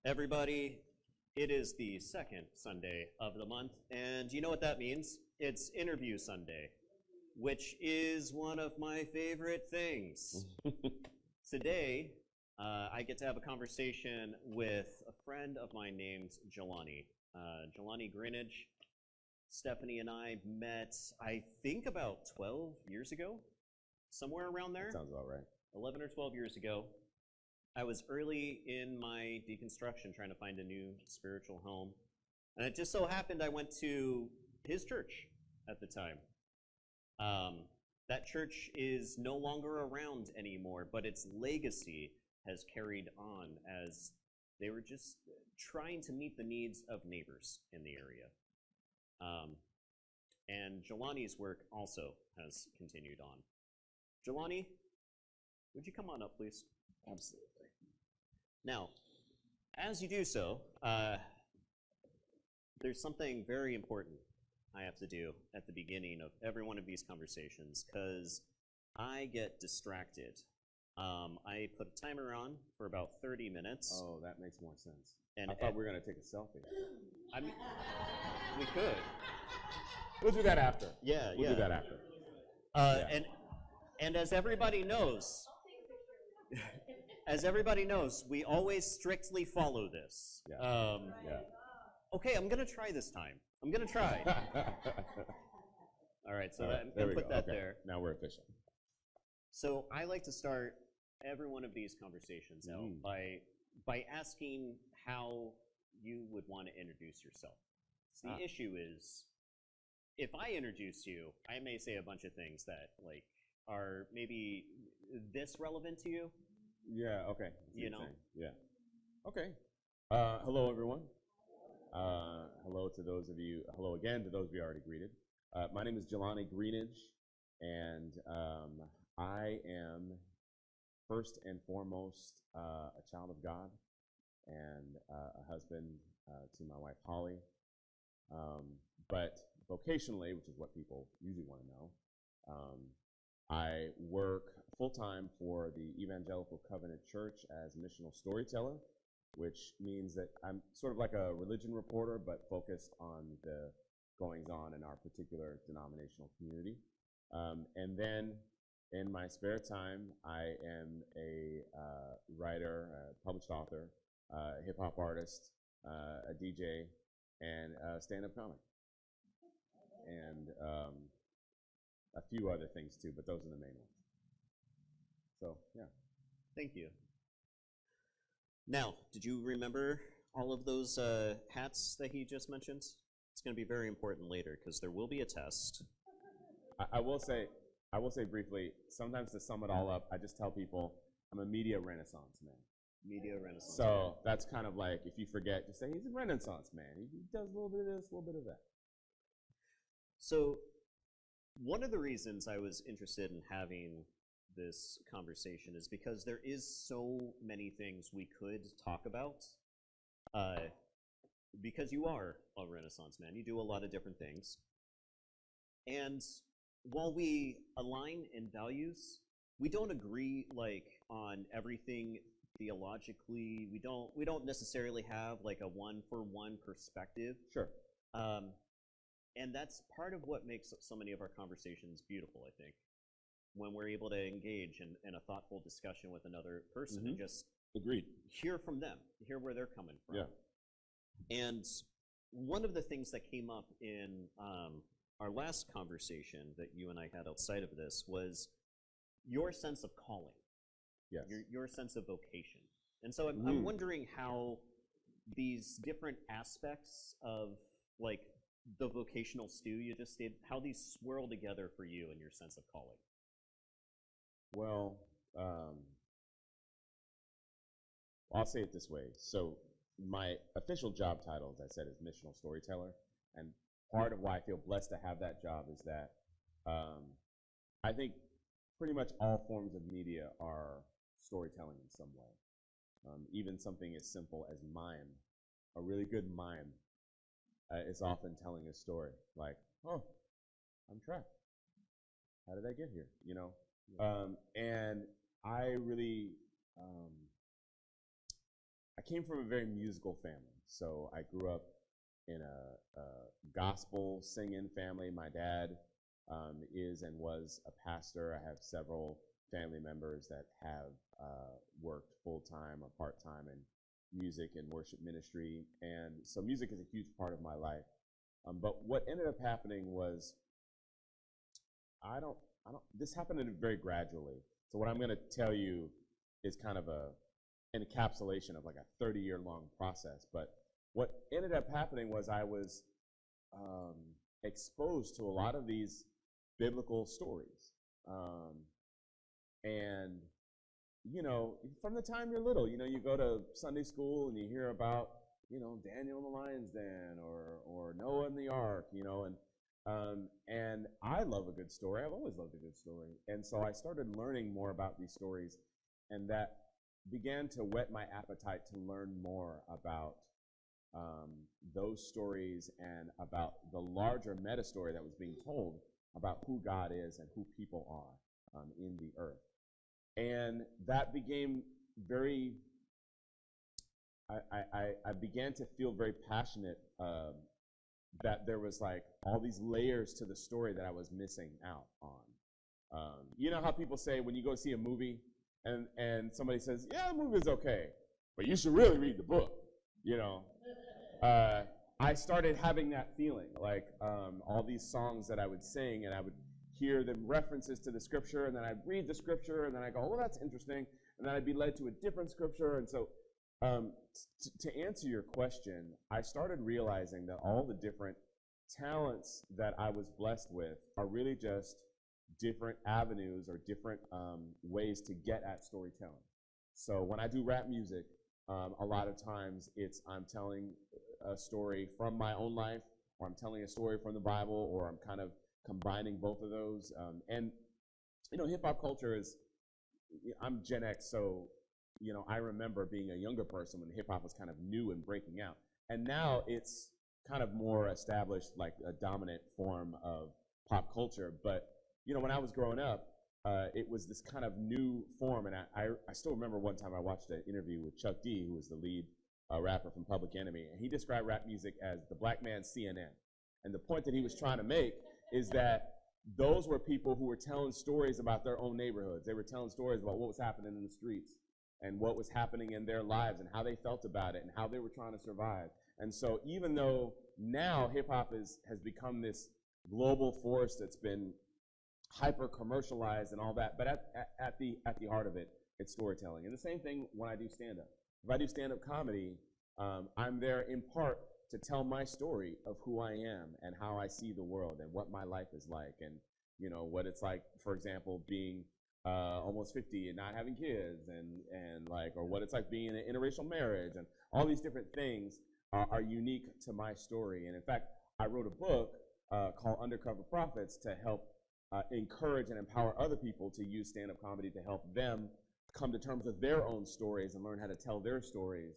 Everybody, it is the second Sunday of the month, and you know what that means? It's Interview Sunday, which is one of my favorite things. Today, I get to have a conversation with a friend of mine named Jelani. Jelani Greenidge. Stephanie and I met, I think, about 12 years ago, somewhere around there. That sounds about right. 11 or 12 years ago. I was early in my deconstruction, trying to find a new spiritual home. And it just so happened I went to his church at the time. That church is no longer around anymore, but its legacy has carried on as they were just trying to meet the needs of neighbors in the area. And Jelani's work also has continued on. Jelani, would you come on up, please? Absolutely. Now, as you do so, there's something very important I have to do at the beginning of every one of these conversations, because I get distracted. I put a timer on for about 30 minutes. Oh, that makes more sense. And I thought we were going to take a selfie. I mean, we could. We'll do that after. Yeah, We'll do that after. And as everybody knows, we always strictly follow this. Yeah. Okay, I'm going to try this time. I'm going to try. All right, so I'm going to put that there. Now we're official. So I like to start every one of these conversations out by asking how you would want to introduce yourself. So the issue is, if I introduce you, I may say a bunch of things that are maybe this relevant to you. Yeah, okay. You know? Yeah. Okay. Hello, everyone. Hello to those of you, hello again to those we already greeted. My name is Jelani Greenidge, and I am first and foremost a child of God and a husband to my wife, Holly. But vocationally, which is what people usually want to know, I work full-time for the Evangelical Covenant Church as missional storyteller, which means that I'm sort of like a religion reporter, but focused on the goings-on in our particular denominational community. And then in my spare time, I am a writer, a published author, a hip-hop artist, a DJ, and a stand-up comic. And a few other things too, but those are the main ones. So, yeah. Thank you. Now, did you remember all of those hats that he just mentioned? It's going to be very important later, because there will be a test. I will say briefly, sometimes to sum it all up, I just tell people I'm a media renaissance man. Media renaissance. So that's kind of like, if you forget, just say he's a renaissance man. He does a little bit of this, a little bit of that. So one of the reasons I was interested in having this conversation is because there is so many things we could talk about. Because you are a Renaissance man, you do a lot of different things. And while we align in values, we don't agree on everything theologically. We don't necessarily have a one-for-one perspective. Sure. And that's part of what makes so many of our conversations beautiful, I think, when we're able to engage in a thoughtful discussion with another person and just Agreed. Hear from them, hear where they're coming from. Yeah. And one of the things that came up in our last conversation that you and I had outside of this was your sense of calling. Yes. Your sense of vocation. And so I'm wondering how these different aspects of the vocational stew you just did, how these swirl together for you and your sense of calling. Well, I'll say it this way. So my official job title, as I said, is missional storyteller. And part of why I feel blessed to have that job is that I think pretty much all forms of media are storytelling in some way. Even something as simple as mime. A really good mime is often telling a story. Like, oh, I'm trapped. How did I get here? You know? And I really, I came from a very musical family. So I grew up in a gospel singing family. My dad is and was a pastor. I have several family members that have worked full-time or part-time in music and worship ministry. And so music is a huge part of my life. But what ended up happening was, this happened very gradually. So what I'm going to tell you is kind of an encapsulation of like a 30-year long process. But what ended up happening was I was exposed to a lot of these biblical stories. And, you know, from the time you're little, you know, you go to Sunday school and you hear about, you know, Daniel in the lion's den or Noah in the ark, you know, and I love a good story. I've always loved a good story. And so I started learning more about these stories, and that began to whet my appetite to learn more about those stories and about the larger meta story that was being told about who God is and who people are in the earth. And that became very, I began to feel very passionate that there was like all these layers to the story that I was missing out on. You know how people say when you go see a movie and somebody says, yeah, the movie's okay, but you should really read the book, you know? I started having that feeling, like all these songs that I would sing, and I would hear the references to the scripture, and then I'd read the scripture, and then I go, well, that's interesting, and then I'd be led to a different scripture. And so to answer your question, I started realizing that all the different talents that I was blessed with are really just different avenues or different ways to get at storytelling. So when I do rap music, a lot of times I'm telling a story from my own life, or I'm telling a story from the Bible, or I'm kind of combining both of those. And, you know, hip-hop culture is, I'm Gen X, so, you know, I remember being a younger person when hip-hop was kind of new and breaking out. And now it's kind of more established, like a dominant form of pop culture. But, you know, when I was growing up, it was this kind of new form. And I still remember one time I watched an interview with Chuck D, who was the lead rapper from Public Enemy. And he described rap music as the black man's CNN. And the point that he was trying to make is that those were people who were telling stories about their own neighborhoods. They were telling stories about what was happening in the streets and what was happening in their lives and how they felt about it and how they were trying to survive. And so even though now hip-hop has become this global force that's been hyper-commercialized and all that, but at the heart of it, it's storytelling. And the same thing when I do stand-up. If I do stand-up comedy, I'm there in part to tell my story of who I am and how I see the world and what my life is like, and, you know, what it's like, for example, being almost 50 and not having kids, and like, or what it's like being in an interracial marriage, and all these different things are unique to my story. And in fact, I wrote a book called Undercover Prophets to help encourage and empower other people to use stand-up comedy to help them come to terms with their own stories and learn how to tell their stories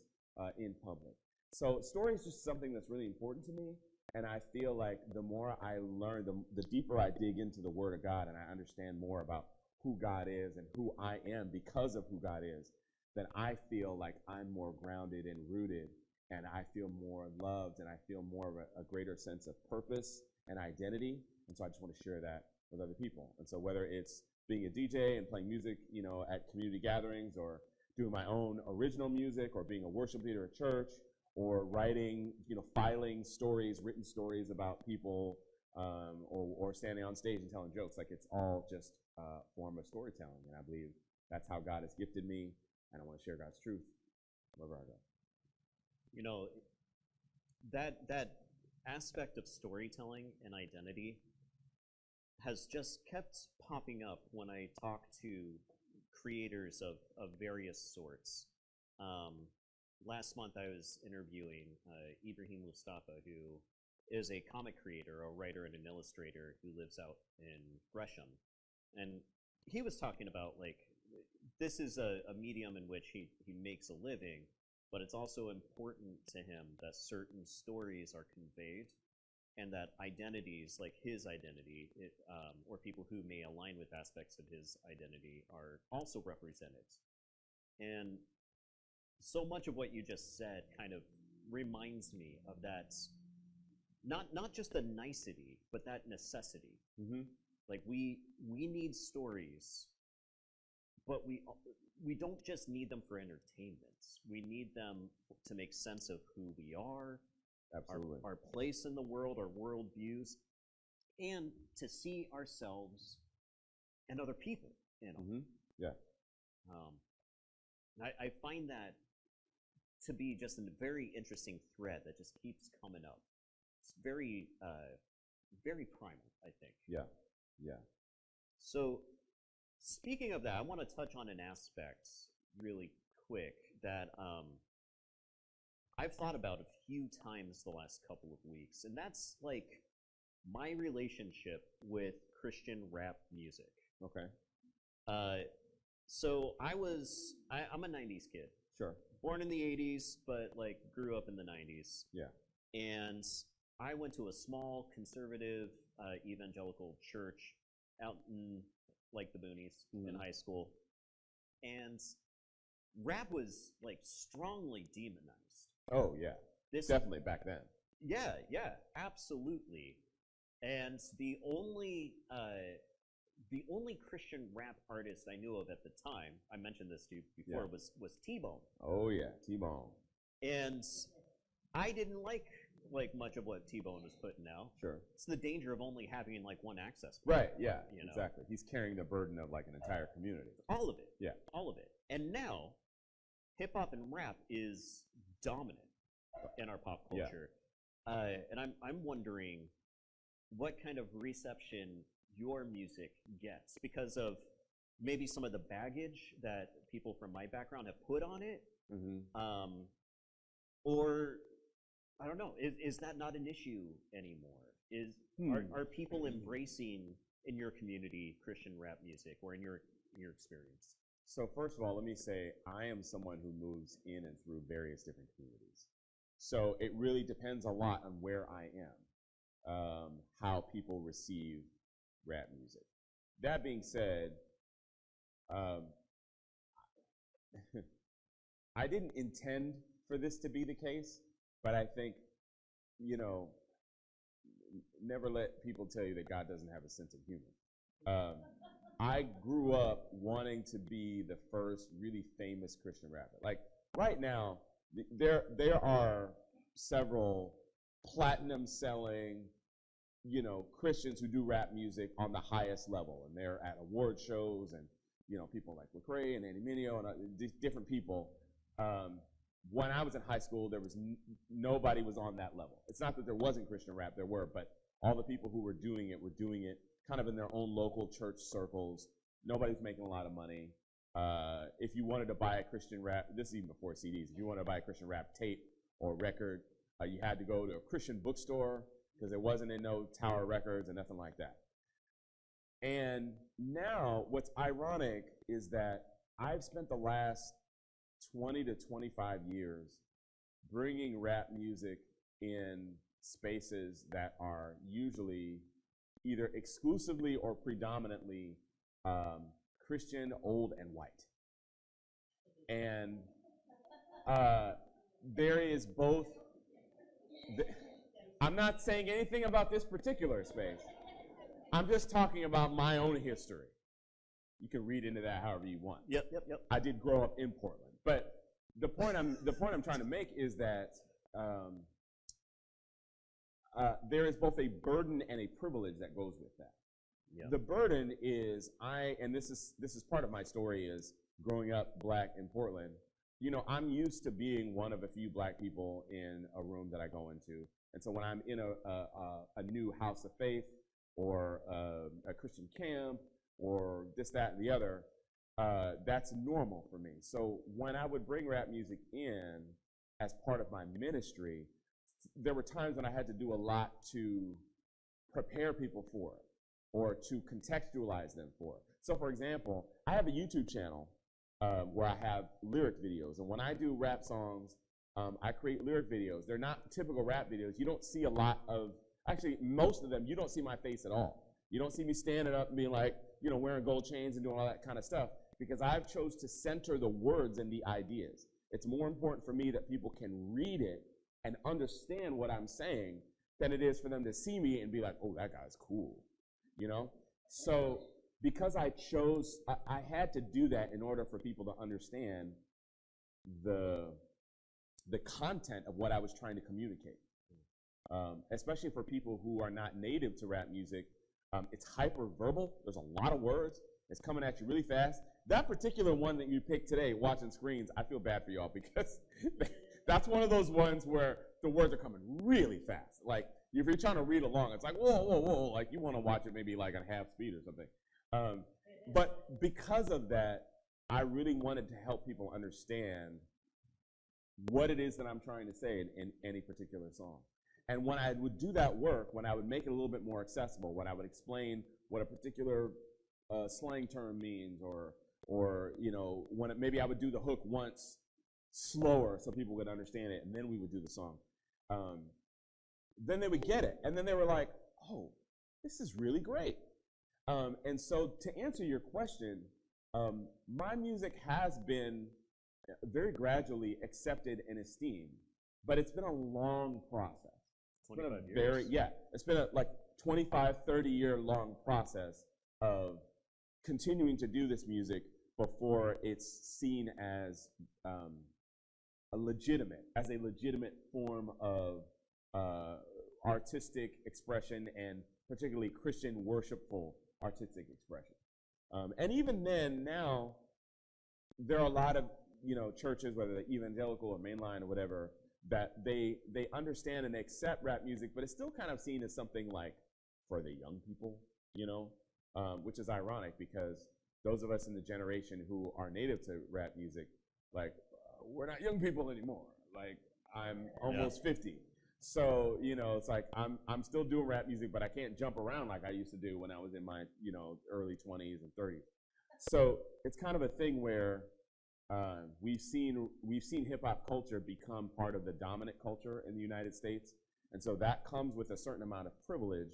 in public. So story is just something that's really important to me, and I feel like the more I learn, the deeper I dig into the Word of God and I understand more about who God is and who I am because of who God is, then I feel like I'm more grounded and rooted, and I feel more loved, and I feel more of a greater sense of purpose and identity. And so I just want to share that with other people. And so whether it's being a DJ and playing music, you know, at community gatherings, or doing my own original music, or being a worship leader at church, or writing, you know, filing stories, written stories about people, or standing on stage and telling jokes, like it's all just a form of storytelling. And I believe that's how God has gifted me, and I want to share God's truth wherever I go. You know, that aspect of storytelling and identity has just kept popping up when I talk to creators of various sorts. Last month I was interviewing Ibrahim Mustafa, who is a comic creator, a writer, and an illustrator who lives out in Gresham. And he was talking about, like, this is a medium in which he makes a living, but it's also important to him that certain stories are conveyed, and that identities, like his identity, or people who may align with aspects of his identity, are also represented. And so much of what you just said kind of reminds me of that, not just the nicety, but that necessity. Mm-hmm. Like we need stories, but we don't just need them for entertainment. We need them to make sense of who we are, Absolutely. our place in the world, our world views, and to see ourselves and other people in them. Mm-hmm. Yeah. I find that to be just a very interesting thread that just keeps coming up. It's very, very primal, I think. Yeah. Yeah. So, speaking of that, I want to touch on an aspect really quick that I've thought about a few times the last couple of weeks, and that's like my relationship with Christian rap music. Okay. So I'm a 90s kid. Sure. Born in the 80s, but like grew up in the 90s. Yeah. And I went to a small conservative evangelical church out in like the boonies in high school. And rap was like strongly demonized. Oh yeah. Definitely back then. Yeah, absolutely. And the only Christian rap artist I knew of at the time, I mentioned this to you before, was T-Bone. Oh yeah, T-Bone. And I didn't like much of what T-Bone was putting out. Sure. It's the danger of only having like one access point. Right, yeah, you know? exactly. He's carrying the burden of like an entire community. All of it. Yeah. All of it. And now, hip-hop and rap is dominant in our pop culture. Yeah. And I'm wondering what kind of reception your music gets because of maybe some of the baggage that people from my background have put on it. Mm-hmm. Or I don't know, is that not an issue anymore? Are people embracing in your community Christian rap music or in your experience? So first of all, let me say I am someone who moves in and through various different communities. So it really depends a lot on where I am, how people receive rap music. That being said, I didn't intend for this to be the case, but I think, never let people tell you that God doesn't have a sense of humor. I grew up wanting to be the first really famous Christian rapper. Like right now, there are several platinum selling, Christians who do rap music on the highest level, and they're at award shows, and people like Lecrae and Andy Mineo and different people. When I was in high school, there was nobody was on that level. It's not that there wasn't Christian rap, there were, but all the people who were doing it kind of in their own local church circles. Nobody's making a lot of money. If you wanted to buy a Christian rap, this is even before CDs, if you wanted to buy a Christian rap tape or record, you had to go to a Christian bookstore because it wasn't in no Tower Records and nothing like that. And now what's ironic is that I've spent the last 20 to 25 years bringing rap music in spaces that are usually either exclusively or predominantly Christian, old, and white. And there is both. I'm not saying anything about this particular space. I'm just talking about my own history. You can read into that however you want. Yep. I did grow up in Portland, but the point I'm trying to make is that there is both a burden and a privilege that goes with that. Yep. The burden is and this is part of my story is growing up black in Portland. I'm used to being one of a few black people in a room that I go into, and so when I'm in a new house of faith or a Christian camp or this, that, and the other, that's normal for me. So when I would bring rap music in as part of my ministry, there were times when I had to do a lot to prepare people for it or to contextualize them for it. So for example, I have a YouTube channel where I have lyric videos. And when I do rap songs, I create lyric videos. They're not typical rap videos. You don't see a lot of, actually most of them, you don't see my face at all. You don't see me standing up and being like, wearing gold chains and doing all that kind of stuff, because I've chose to center the words and the ideas. It's more important for me that people can read it and understand what I'm saying than it is for them to see me and be like, oh, that guy's cool, you know? So because I had to do that in order for people to understand the content of what I was trying to communicate. Especially for people who are not native to rap music, it's hyper-verbal. There's a lot of words. It's coming at you really fast. That particular one that you picked today, watching screens, I feel bad for y'all because that's one of those ones where the words are coming really fast. Like, if you're trying to read along, it's like, whoa, whoa, whoa. Like, you want to watch it maybe like on half speed or something. But because of that, I really wanted to help people understand what it is that I'm trying to say in any particular song. And when I would do that work, when I would make it a little bit more accessible, when I would explain what a particular slang term means, or you know, maybe I would do the hook once slower so people would understand it, and then we would do the song. Then they would get it, and then they were like, oh, this is really great. And so to answer your question, my music has been very gradually accepted and esteemed, but it's been a long process. 25 years. It's been a like 25, 30-year long process of continuing to do this music before it's seen as a legitimate form of artistic expression, and particularly Christian worshipful artistic expression. And even then, now, there are a lot of churches, whether they're evangelical or mainline or whatever, that they understand and they accept rap music, but it's still kind of seen as something like for the young people, which is ironic because those of us in the generation who are native to rap music, like, we're not young people anymore. Like, I'm almost 50. So, it's like I'm still doing rap music, but I can't jump around like I used to do when I was in my, early 20s and 30s. So it's kind of a thing where we've seen hip-hop culture become part of the dominant culture in the United States. And so that comes with a certain amount of privilege.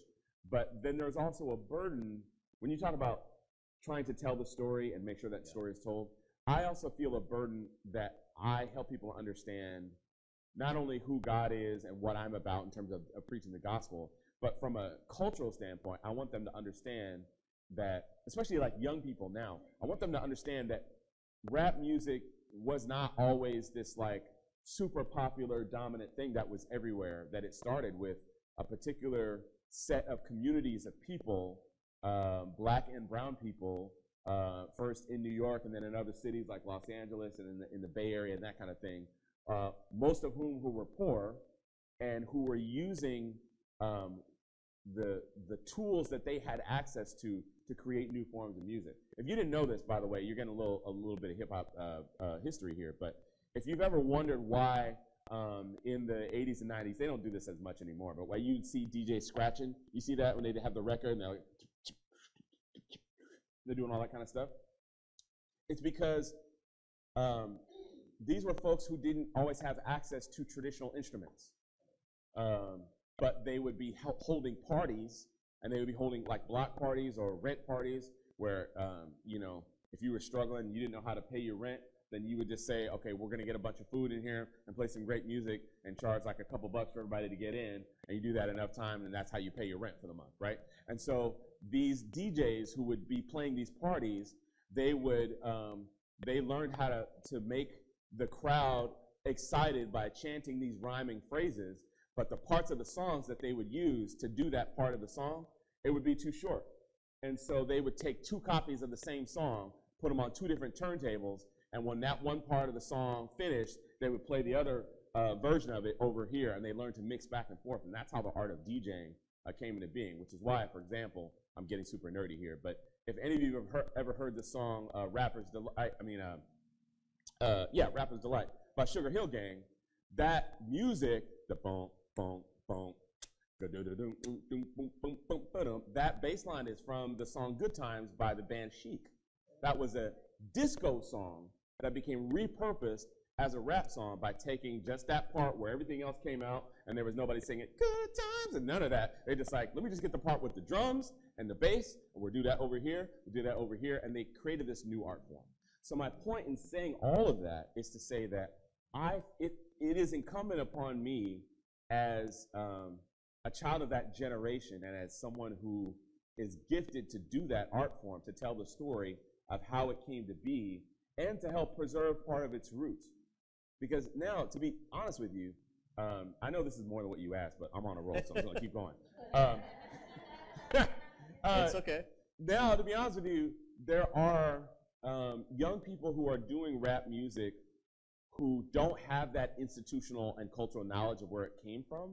But then there's also a burden when you talk about trying to tell the story and make sure that story is told. I also feel a burden that I help people understand not only who God is and what I'm about in terms of preaching the gospel, but from a cultural standpoint, I want them to understand that, especially like young people now, I want them to understand that rap music was not always this like super popular dominant thing that was everywhere, that it started with a particular set of communities of people, black and brown people, first in New York and then in other cities like Los Angeles and in the Bay Area and that kind of thing, most of whom who were poor and who were using the tools that they had access to create new forms of music. If you didn't know this, by the way, you're getting a little bit of hip-hop history here, but if you've ever wondered why in the 80s and 90s, they don't do this as much anymore, but why you'd see DJs scratching, you see that when they have the record and they're doing all that kind of stuff? It's because these were folks who didn't always have access to traditional instruments. But they would be holding parties, and they would be holding like block parties or rent parties where, if you were struggling and you didn't know how to pay your rent, then you would just say, okay, we're going to get a bunch of food in here and play some great music and charge like a couple bucks for everybody to get in, and you do that enough time, and that's how you pay your rent for the month, right? And so these DJs who would be playing these parties, they learned how to make the crowd excited by chanting these rhyming phrases, but the parts of the songs that they would use to do that part of the song, it would be too short. And so they would take 2 copies of the same song, put them on 2 different turntables, and when that one part of the song finished, they would play the other version of it over here, and they learned to mix back and forth, and that's how the art of DJing came into being, which is why, for example, I'm getting super nerdy here, but if any of you have ever heard the song Rapper's Delight by Sugar Hill Gang, that music, the boom, boom, boom, that bass line is from the song Good Times by the band Chic. That was a disco song that became repurposed as a rap song by taking just that part where everything else came out and there was nobody singing good times and none of that. They just like, let me just get the part with the drums and the bass, and we'll do that over here, and they created this new art form. So my point in saying all of that is to say that it is incumbent upon me as a child of that generation and as someone who is gifted to do that art form, to tell the story of how it came to be and to help preserve part of its roots. Because now, to be honest with you, I know this is more than what you asked, but I'm on a roll, so I'm going to keep going. It's okay. Now, to be honest with you, there are young people who are doing rap music who don't have that institutional and cultural knowledge of where it came from.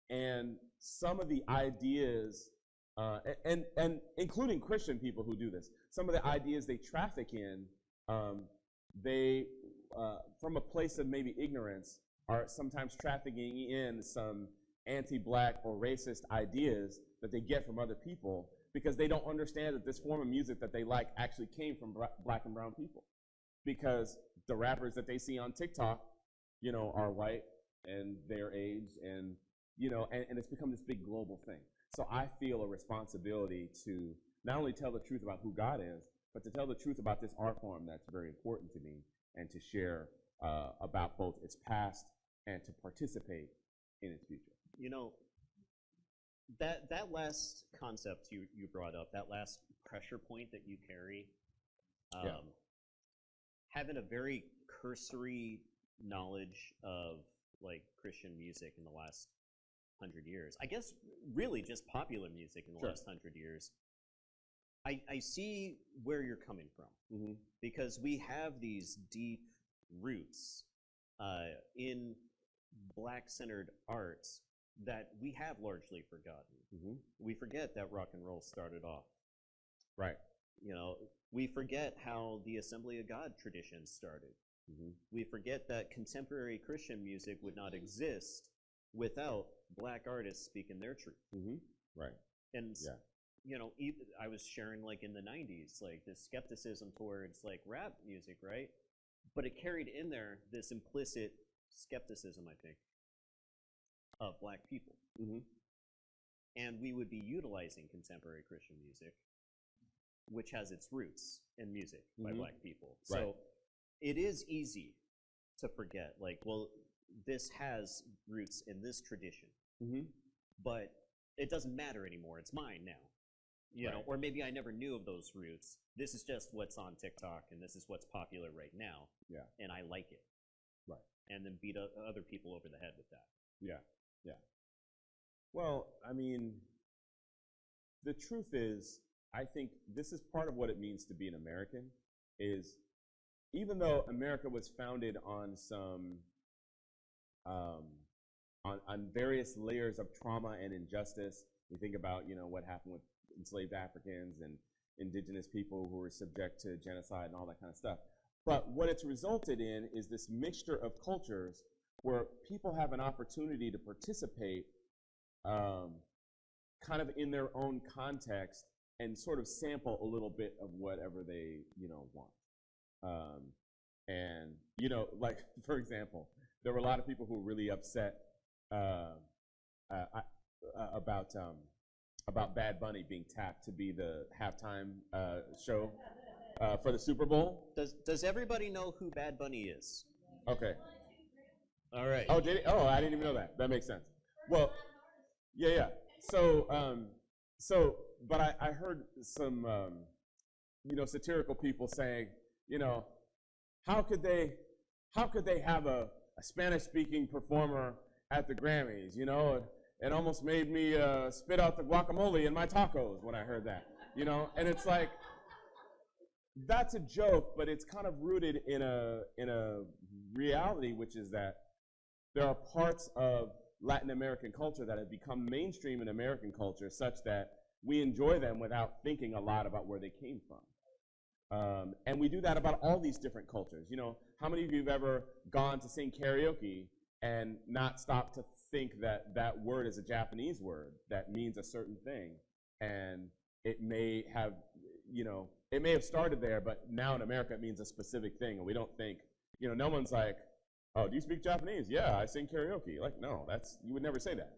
And some of the ideas, and including Christian people who do this, some of the ideas they traffic in, they, from a place of maybe ignorance, are sometimes trafficking in some anti-black or racist ideas that they get from other people because they don't understand that this form of music that they like actually came from black and brown people. Because the rappers that they see on TikTok, you know, are white and their age, and you know, and it's become this big global thing. So I feel a responsibility to not only tell the truth about who God is, but to tell the truth about this art form that's very important to me, and to share about both its past and to participate in its future. You know, that last concept you brought up, that last pressure point that you carry, having a very cursory knowledge of like Christian music in the last 100 years, I guess really just popular music in the last 100 years, I see where you're coming from, because we have these deep roots in black-centered arts that we have largely forgotten. We forget that rock and roll started off. Right. You know, we forget how the Assembly of God tradition started. We forget that contemporary Christian music would not exist without black artists speaking their truth. Right. And you know, I was sharing like in the 90s, like this skepticism towards like rap music, right? But it carried in there this implicit skepticism, I think, of black people. And we would be utilizing contemporary Christian music, which has its roots in music by black people. Right. So it is easy to forget, like, well, this has roots in this tradition, but it doesn't matter anymore. It's mine now. You know, or maybe I never knew of those roots. This is just what's on TikTok, and this is what's popular right now. And I like it. And then beat other people over the head with that. Well, I mean, the truth is, I think this is part of what it means to be an American, is even though America was founded on some, on various layers of trauma and injustice. We think about, you know, what happened with enslaved Africans and indigenous people who were subject to genocide and all that kind of stuff. But what it's resulted in is this mixture of cultures where people have an opportunity to participate kind of in their own context and sort of sample a little bit of whatever they, you know, want. And, you know, like, for example, there were a lot of people who were really upset about Bad Bunny being tapped to be the halftime show for the Super Bowl. Does everybody know who Bad Bunny is? Okay. All right. Oh, did he? Oh, I didn't even know that. That makes sense. Well, yeah. So, but I heard some, you know, satirical people saying, you know, how could they have a Spanish-speaking performer at the Grammys? You know, it almost made me spit out the guacamole in my tacos when I heard that. You know, and it's like, that's a joke, but it's kind of rooted in a reality, which is that there are parts of Latin American culture that have become mainstream in American culture such that we enjoy them without thinking a lot about where they came from. And we do that about all these different cultures. You know, how many of you have ever gone to sing karaoke and not stopped to think that that word is a Japanese word that means a certain thing? And it may have, you know, it may have started there, but now in America it means a specific thing. And we don't think, you know, no one's like, oh, do you speak Japanese? Yeah, I sing karaoke. Like, no, you would never say that.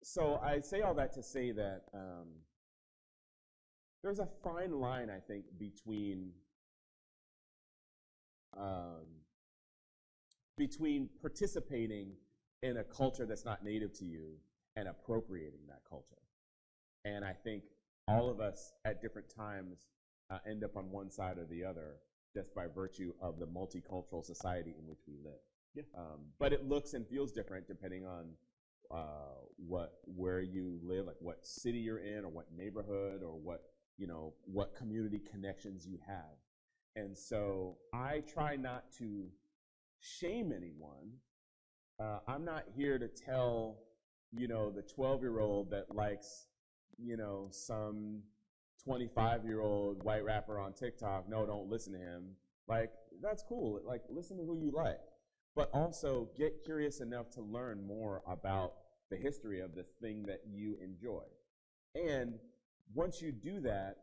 So I say all that to say that there's a fine line, I think, between um, between participating in a culture that's not native to you and appropriating that culture. And I think all of us at different times end up on one side or the other just by virtue of the multicultural society in which we live. Yeah. But it looks and feels different depending on where you live, like what city you're in, or what neighborhood, or what community connections you have. And so I try not to shame anyone. I'm not here to tell the 12-year-old that likes some 25-year-old white rapper on TikTok, no, don't listen to him. Like, that's cool. Like, listen to who you like. But also get curious enough to learn more about the history of the thing that you enjoy. And once you do that,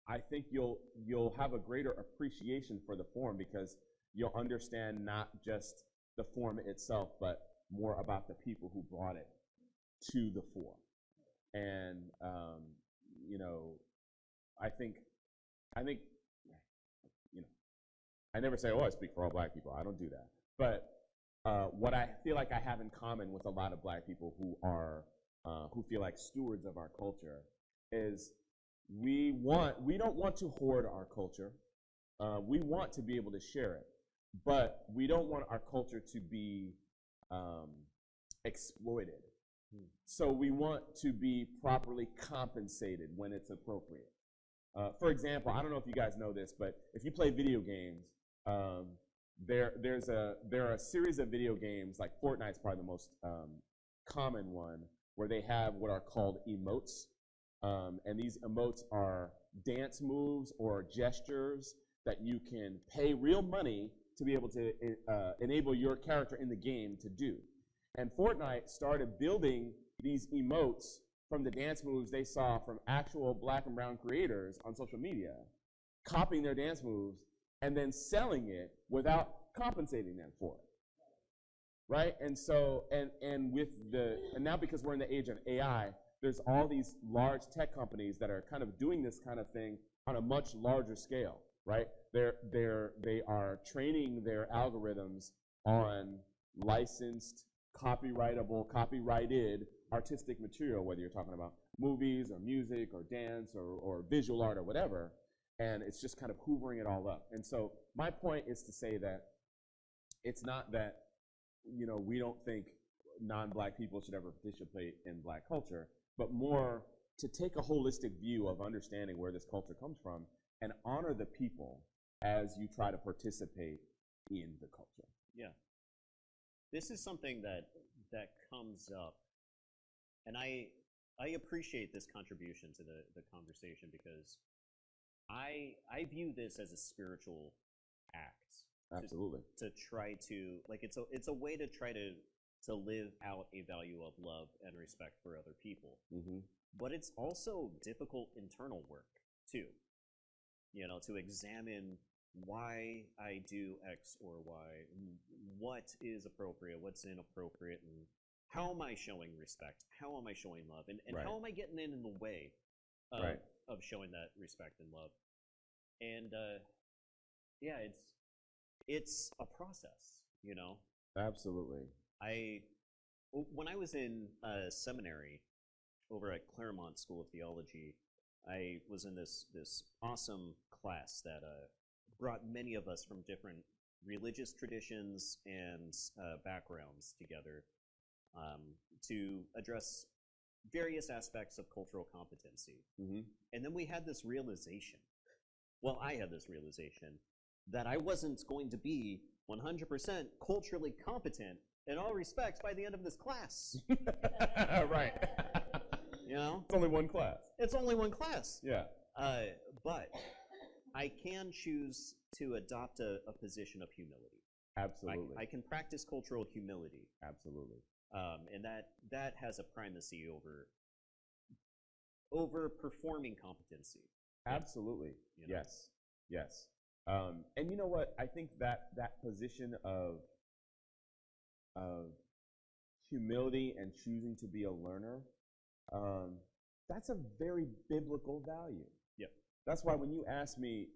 I think you'll have a greater appreciation for the form, because you'll understand not just the form itself, but more about the people who brought it to the fore. And I think I never say, oh, I speak for all black people. I don't do that. But what I feel like I have in common with a lot of black people who feel like stewards of our culture is we don't want to hoard our culture. We want to be able to share it, but we don't want our culture to be exploited. So we want to be properly compensated when it's appropriate. For example, I don't know if you guys know this, but if you play video games, there are a series of video games, like Fortnite's probably the most common one, where they have what are called emotes. And these emotes are dance moves or gestures that you can pay real money to be able to enable your character in the game to do. And Fortnite started building these emotes from the dance moves they saw from actual black and brown creators on social media, copying their dance moves, and then selling it without compensating them for it. Right? And so, and now because we're in the age of AI, there's all these large tech companies that are kind of doing this kind of thing on a much larger scale, right? They are training their algorithms on licensed, copyrightable, copyrighted artistic material, whether you're talking about movies or music or dance or visual art or whatever, and it's just kind of hoovering it all up. And so my point is to say that it's not that, we don't think non-black people should ever participate in black culture, but more to take a holistic view of understanding where this culture comes from and honor the people as you try to participate in the culture. Yeah. This is something that comes up, and I appreciate this contribution to the conversation, because I view this as a spiritual act. Absolutely. To try to, like, it's a way to try to live out a value of love and respect for other people. Mm-hmm. But it's also difficult internal work too. To examine why I do X or Y, what is appropriate, what's inappropriate, and how am I showing respect? How am I showing love? And Right. how am I getting in the way of, Right. of showing that respect and love? And yeah, it's a process, Absolutely. When I was in seminary over at Claremont School of Theology, I was in this awesome class that brought many of us from different religious traditions and backgrounds together to address various aspects of cultural competency. Mm-hmm. And then we had this realization. Well, I had this realization that I wasn't going to be 100% culturally competent in all respects by the end of this class. Right. It's only one class. It's only one class. Yeah. But I can choose to adopt a position of humility. Absolutely. I can practice cultural humility. Absolutely. And that has a primacy over performing competency. Absolutely. Yes. Yes. And you know what? I think that position of humility and choosing to be a learner, that's a very biblical value. Yep. That's why when you ask me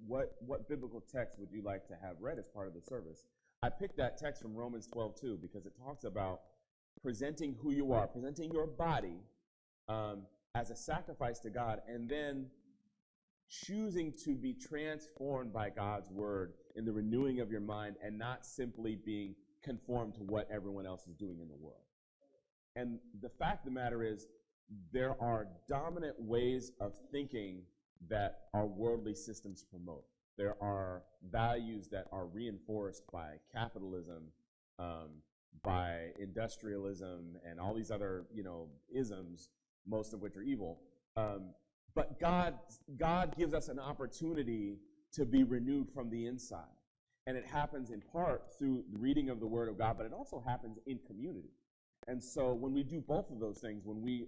what biblical text would you like to have read as part of the service, I picked that text from Romans 12 too, because it talks about presenting who you are, presenting your body as a sacrifice to God, and then choosing to be transformed by God's word in the renewing of your mind, and not simply being conformed to what everyone else is doing in the world. And the fact of the matter is, there are dominant ways of thinking that our worldly systems promote. There are values that are reinforced by capitalism, by industrialism, and all these other, isms, most of which are evil. But God gives us an opportunity to be renewed from the inside. And it happens in part through the reading of the Word of God, but it also happens in community. And so when we do both of those things, when we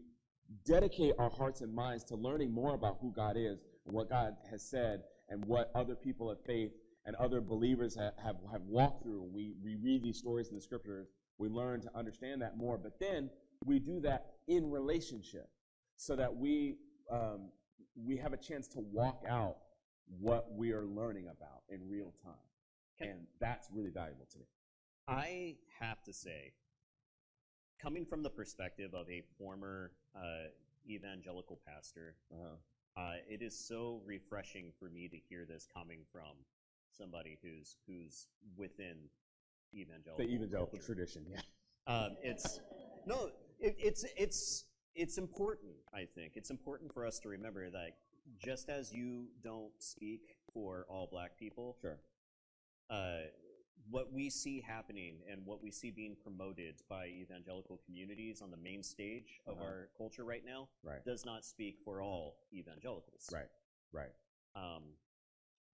dedicate our hearts and minds to learning more about who God is, and what God has said, and what other people of faith and other believers have walked through, and we read these stories in the scriptures, we learn to understand that more. But then we do that in relationship, so that we have a chance to walk out what we are learning about in real time. And that's really valuable to me. I have to say, coming from the perspective of a former evangelical pastor, it is so refreshing for me to hear this coming from somebody who's within evangelical. The evangelical culture. tradition, yeah. It's important. I think it's important for us to remember that just as you don't speak for all black people, sure. What we see happening and what we see being promoted by evangelical communities on the main stage of our culture right now does not speak for all evangelicals. Right.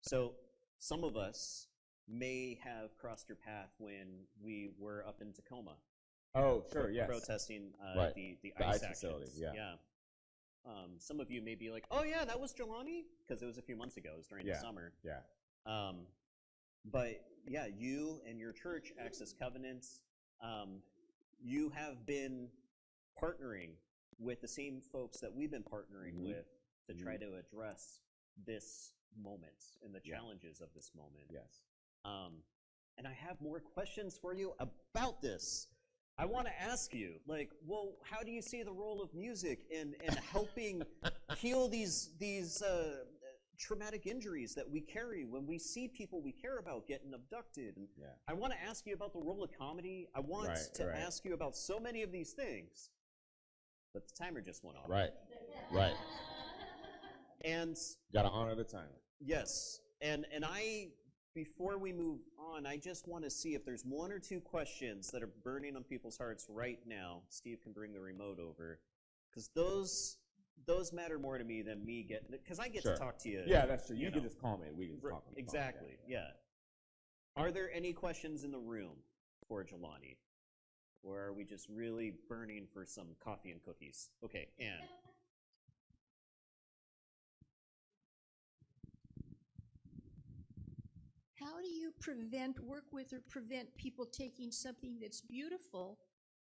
So some of us may have crossed your path when we were up in Tacoma. Oh, sure, yes. Protesting the ICE facility, actions. Yeah. Some of you may be like, oh yeah, that was Jelani, because it was a few months ago. It was during the summer. Yeah. But yeah, you and your church, Access Covenants, you have been partnering with the same folks that we've been partnering with to try to address this moment and the challenges of this moment. Yes. And I have more questions for you about this. I want to ask you, how do you see the role of music in helping heal these traumatic injuries that we carry when we see people we care about getting abducted? And I want to ask you about the role of comedy. I want to ask you about so many of these things, but the timer just went off. Right. And got to honor the timer. Yes, and before we move on, I just want to see if there's one or two questions that are burning on people's hearts right now. Steve can bring the remote over, because those matter more to me than me because I get to talk to you. Yeah, that's true. You can just call me. We can just talk on the phone. Exactly, yeah. Are there any questions in the room for Jelani? Or are we just really burning for some coffee and cookies? Okay, Anne. How do you work with or prevent people taking something that's beautiful,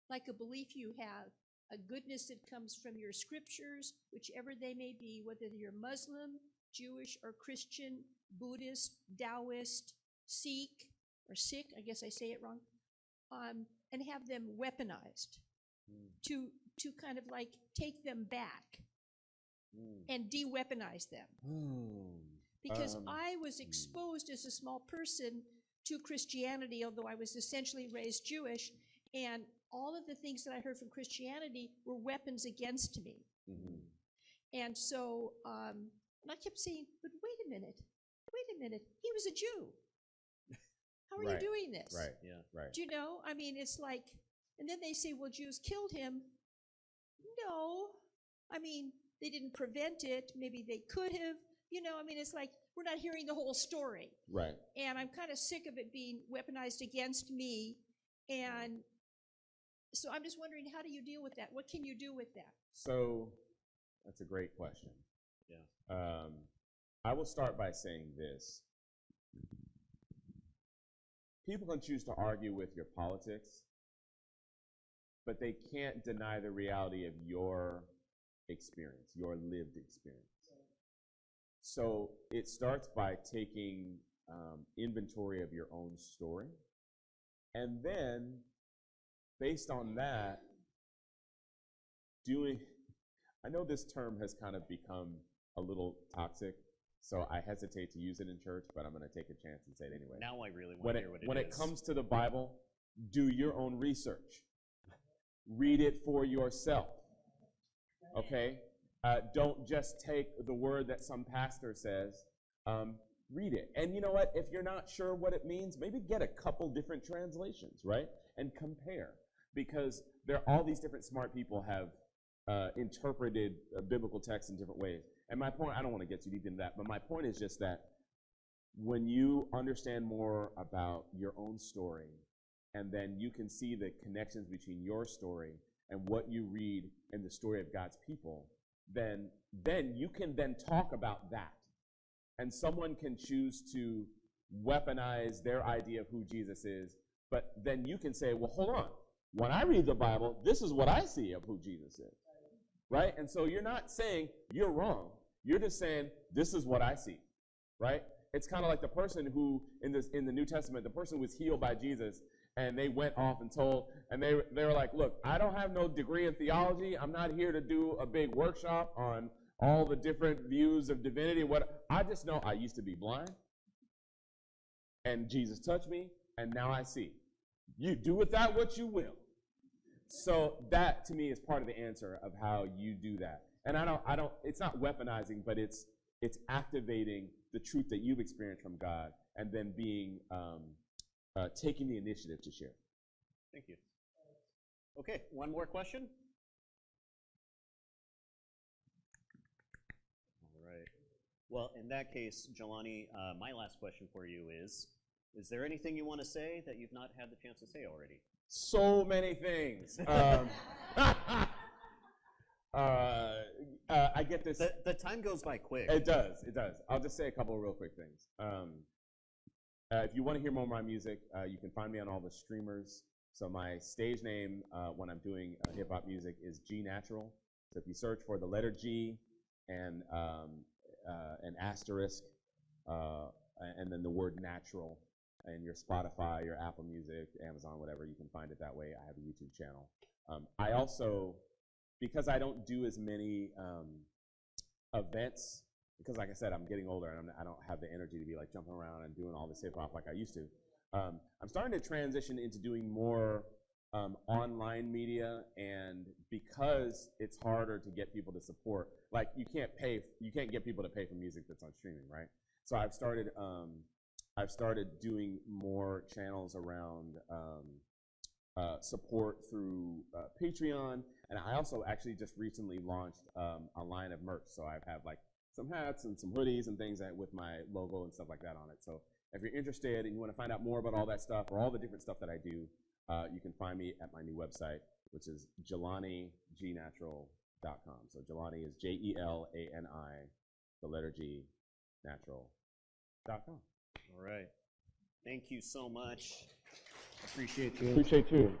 like a belief you have, a goodness that comes from your scriptures, whichever they may be, whether you're Muslim, Jewish, or Christian, Buddhist, Taoist, Sikh, I guess I say it wrong, and have them weaponized to kind of like take them back and de-weaponize them. Because I was exposed as a small person to Christianity, although I was essentially raised Jewish, and all of the things that I heard from Christianity were weapons against me. And so and I kept saying, but wait a minute, he was a Jew. How are you doing this? Right. Do you know? I mean, it's like, and then they say, well, Jews killed him. No. I mean, they didn't prevent it. Maybe they could have. It's like we're not hearing the whole story. Right. And I'm kind of sick of it being weaponized against me. And so I'm just wondering, how do you deal with that? What can you do with that? So that's a great question. Yeah. I will start by saying this. People can choose to argue with your politics, but they can't deny the reality of your experience, your lived experience. So it starts by taking inventory of your own story. And then, based on that, I know this term has kind of become a little toxic, so I hesitate to use it in church, but I'm going to take a chance and say it anyway. Now I really want to hear what it is. When it comes to the Bible, do your own research. Read it for yourself, okay? Don't just take the word that some pastor says. Read it. And you know what? If you're not sure what it means, maybe get a couple different translations, right? And compare. Because all these different smart people have interpreted biblical texts in different ways. And my point, I don't want to get too deep into that, but my point is just that when you understand more about your own story, and then you can see the connections between your story and what you read in the story of God's people, then you can then talk about that. And someone can choose to weaponize their idea of who Jesus is, but then you can say, well, hold on. When I read the Bible, this is what I see of who Jesus is, right? And so you're not saying you're wrong. You're just saying, this is what I see, right? It's kind of like the person who, in the New Testament, the person was healed by Jesus, and they went off and told, and they were like, look, I don't have no degree in theology. I'm not here to do a big workshop on all the different views of divinity. I just know I used to be blind, and Jesus touched me, and now I see. You do with that what you will. So that, to me, is part of the answer of how you do that. And it's not weaponizing, but it's activating the truth that you've experienced from God, and then taking the initiative to share. Thank you. Okay, one more question. All right. Well, in that case, Jelani, my last question for you is there anything you want to say that you've not had the chance to say already? So many things. I get this. The time goes by quick. It does. I'll just say a couple of real quick things. If you want to hear more of my music, you can find me on all the streamers. So my stage name when I'm doing hip-hop music is G Natural. So if you search for the letter G and an asterisk and then the word natural in your Spotify, your Apple Music, Amazon, whatever, you can find it that way. I have a YouTube channel. I also, because I don't do as many events, because like I said, I'm getting older and I don't have the energy to be like jumping around and doing all this hip hop like I used to. I'm starting to transition into doing more online media, and because it's harder to get people to support, like you can't get people to pay for music that's on streaming, right? So I've started doing more channels around support through Patreon, and I also actually just recently launched a line of merch. So I have like some hats and some hoodies and things with my logo and stuff like that on it. So if you're interested and you want to find out more about all that stuff or all the different stuff that I do, you can find me at my new website, which is JelaniGnatural.com. So Jelani is Jelani, the letter G, natural.com. All right. Thank you so much. Appreciate you. Appreciate you.